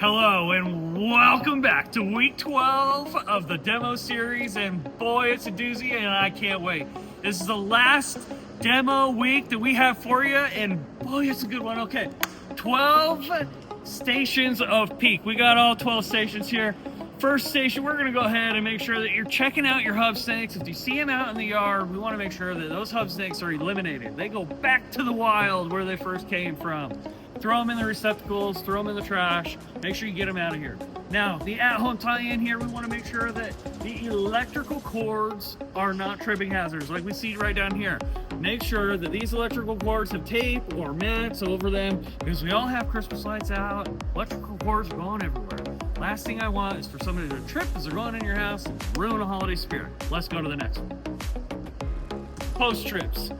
Hello and welcome back to week 12 of the demo series, and boy, it's a doozy and I can't wait. This is the last demo week that we have for you, and boy, it's a good one. Okay, 12 stations of peak. We got all 12 stations here. First station, we're gonna go ahead and make sure that you're checking out your hub snakes. If you see them out in the yard, we wanna make sure that those hub snakes are eliminated. They go back to the wild where they first came from. Throw them in the receptacles, throw them in the trash, make sure you get them out of here. Now, the at-home tie-in here, we want to make sure that the electrical cords are not tripping hazards, like we see right down here. Make sure that these electrical cords have tape or mats over them, because we all have Christmas lights out. Electrical cords are going everywhere. Last thing I want is for somebody to trip as they're going in your house and ruin a holiday spirit. Let's go to the next one. Post trips.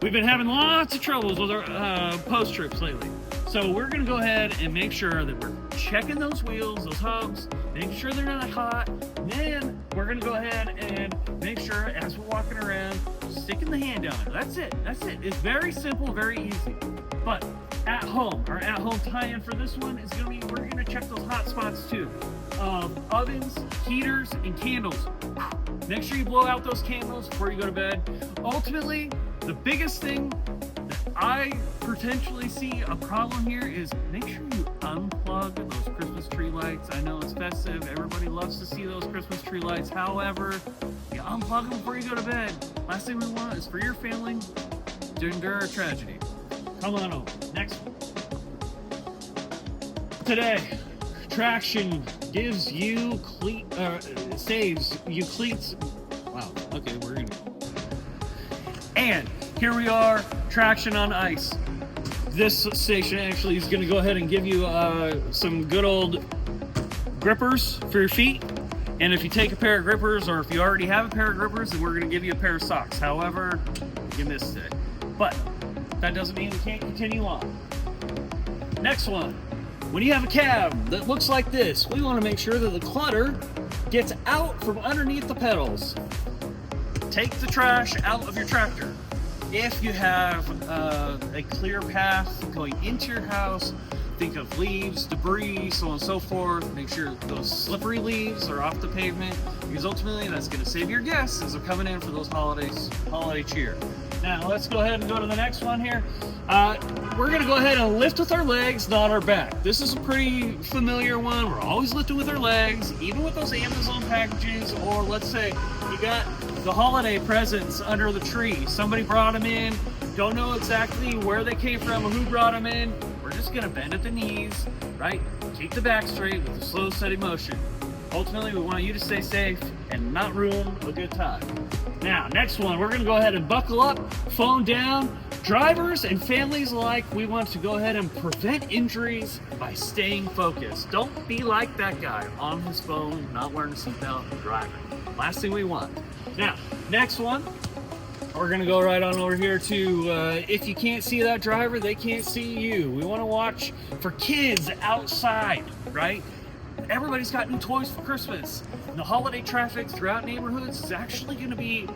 We've been having lots of troubles with our post trips lately. So we're gonna go ahead and make sure that we're checking those wheels, those hubs, making sure they're not hot. And then we're gonna go ahead and make sure as we're walking around, sticking the hand down there. That's it, that's it. It's very simple, very easy. But at home, our at-home tie-in for this one is gonna be, we're gonna check those hot spots too. Ovens, heaters, and candles. Make sure you blow out those candles before you go to bed. Ultimately, the biggest thing that I potentially see a problem here is make sure you unplug those Christmas tree lights. I know it's festive, everybody loves to see those Christmas tree lights. However, you unplug them before you go to bed. Last thing we want is for your family to endure a tragedy. Come on over. Next one. Today, Traction gives you saves you cleats. Wow. Okay, we're gonna. And here we are, Traction on ice. This station actually is going to go ahead and give you some good old grippers for your feet. And if you take a pair of grippers, or if you already have a pair of grippers, then we're going to give you a pair of socks. However, you missed it. But that doesn't mean we can't continue on. Next one. When you have a cab that looks like this, we want to make sure that the clutter gets out from underneath the pedals. Take the trash out of your tractor. If you have a clear path going into your house, think of leaves, debris, so on and so forth. Make sure those slippery leaves are off the pavement, because ultimately that's going to save your guests as they're coming in for those holiday cheer. Now let's go ahead and go to the next one here. We're going to go ahead and lift with our legs, not our back. This is a pretty familiar one. We're always lifting with our legs, even with those Amazon packages, or let's say you got the holiday presents under the tree. Somebody brought them in, don't know exactly where they came from or who brought them in. We're just gonna bend at the knees, right? Keep the back straight with a slow, steady motion. Ultimately, we want you to stay safe and not ruin a good time. Now, next one, we're gonna go ahead and buckle up, phone down. Drivers and families alike, we want to go ahead and prevent injuries by staying focused. Don't be like that guy on his phone, not wearing a seatbelt, driving. Last thing we want. Now, next one, we're gonna go right on over here to, if you can't see that driver, they can't see you. We wanna watch for kids outside, right? Everybody's got new toys for Christmas. And the holiday traffic throughout neighborhoods is actually gonna be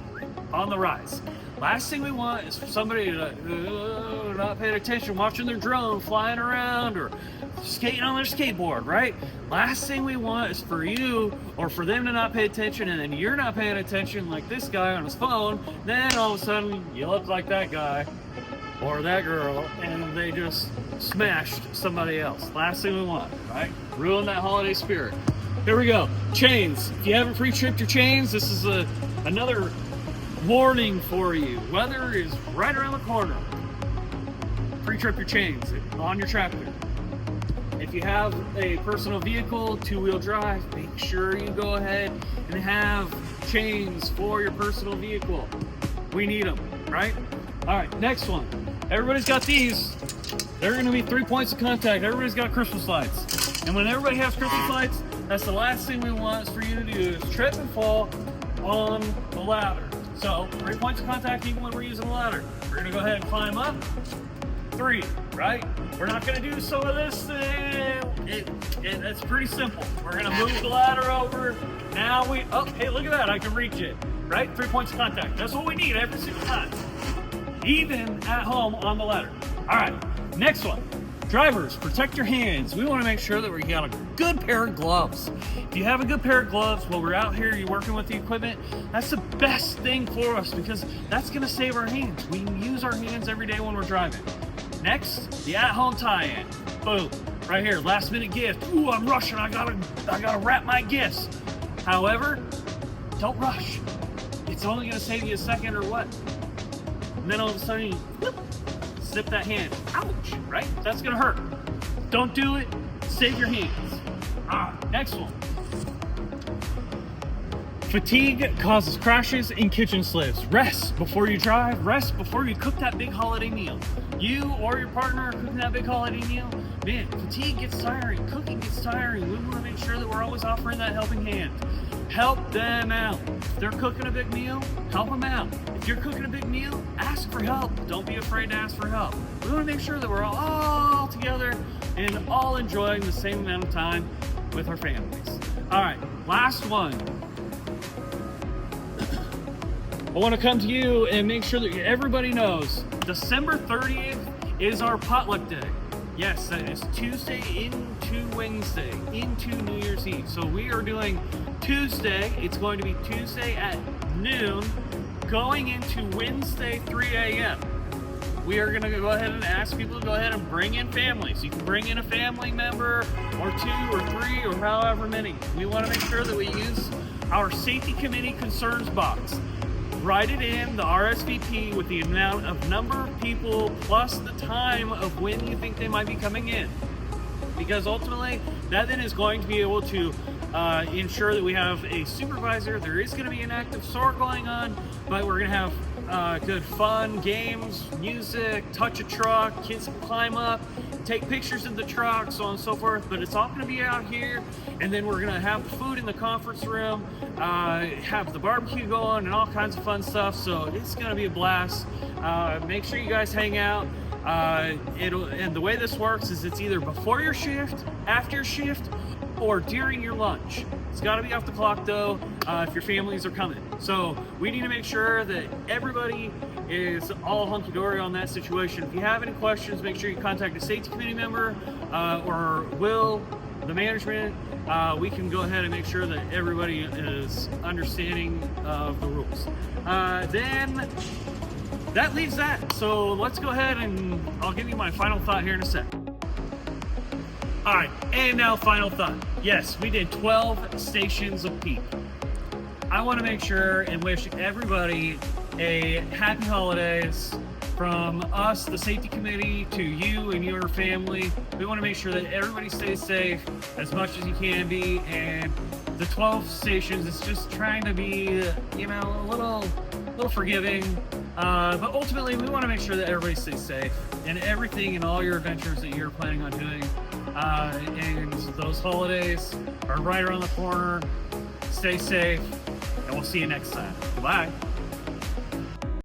on the rise. Last thing we want is for somebody to not paying attention, watching their drone flying around or skating on their skateboard, right? Last thing we want is for you or for them to not pay attention, and then you're not paying attention like this guy on his phone. Then all of a sudden you look like that guy or that girl and they just smashed somebody else. Last thing we want, right? Ruin that holiday spirit. Here we go. Chains. If you haven't pre-tripped your chains, this is another warning for you. Weather is right around the corner. Pre-trip your chains on your tractor. If you have a personal vehicle, two-wheel drive, make sure you go ahead and have chains for your personal vehicle. We need them, right? All right, next one. Everybody's got these. They're going to be 3 points of contact. Everybody's got Christmas lights. And when everybody has Christmas lights, that's the last thing we want is for you to do is trip and fall on the ladder. So, 3 points of contact even when we're using a ladder. We're gonna go ahead and climb up. 3, right? We're not gonna do some of this thing. It's pretty simple. We're gonna move the ladder over. Now oh, hey, look at that, I can reach it, right? 3 points of contact. That's what we need every single time. Even at home on the ladder. All right, next one. Drivers, protect your hands. We want to make sure that we got a good pair of gloves. If you have a good pair of gloves while we're out here, you're working with the equipment, that's the best thing for us because that's going to save our hands. We use our hands every day when we're driving. Next, the at-home tie-in. Boom, right here, last minute gift. Ooh, I'm rushing, I gotta wrap my gifts. However, don't rush. It's only gonna save you a second or what? And then all of a sudden, you whoop, snip that hand. Ouch, right? That's gonna hurt. Don't do it, save your hands. Next one. Fatigue causes crashes in kitchen slips. Rest before you drive. Rest before you cook that big holiday meal. You or your partner are cooking that big holiday meal. Man, fatigue gets tiring. Cooking gets tiring. We want to make sure that we're always offering that helping hand. Help them out. If they're cooking a big meal, help them out. If you're cooking a big meal, ask for help. Don't be afraid to ask for help. We want to make sure that we're all together and all enjoying the same amount of time with our families. All right, last one. I want to come to you and make sure that everybody knows December 30th is our potluck day. Yes, that is Tuesday into Wednesday, into New Year's Eve. So we are doing Tuesday. It's going to be Tuesday at noon, going into Wednesday 3 a.m. We are going to go ahead and ask people to go ahead and bring in families. You can bring in a family member or 2 or 3 or however many. We want to make sure that we use our safety committee concerns box. Write it in the RSVP with the amount of number of people plus the time of when you think they might be coming in. Because ultimately, that then is going to be able to ensure that we have a supervisor. There is going to be an active sort going on, but we're going to have good fun, games, music, touch a truck, kids can climb up, take pictures in the truck, so on and so forth. But it's all going to be out here, and then we're going to have food in the conference room, have the barbecue going, and all kinds of fun stuff. So it's going to be a blast. Make sure you guys hang out. And the way this works is it's either before your shift, after your shift, or during your lunch. It's got to be off the clock though, if your families are coming. So we need to make sure that everybody is all hunky-dory on that situation. If you have any questions, make sure you contact a safety committee member or Will, the management. We can go ahead and make sure that everybody is understanding of the rules. Then that leaves that. So let's go ahead and I'll give you my final thought here in a sec. All right, and now final thought. Yes, we did 12 stations of PEEP. I want to make sure and wish everybody a happy holidays from us, the safety committee, to you and your family. We want to make sure that everybody stays safe as much as you can be, and the 12 stations is just trying to be, a little forgiving. But ultimately, we want to make sure that everybody stays safe in everything and all your adventures that you're planning on doing. And those holidays are right around the corner. Stay safe, and we'll see you next time. Goodbye.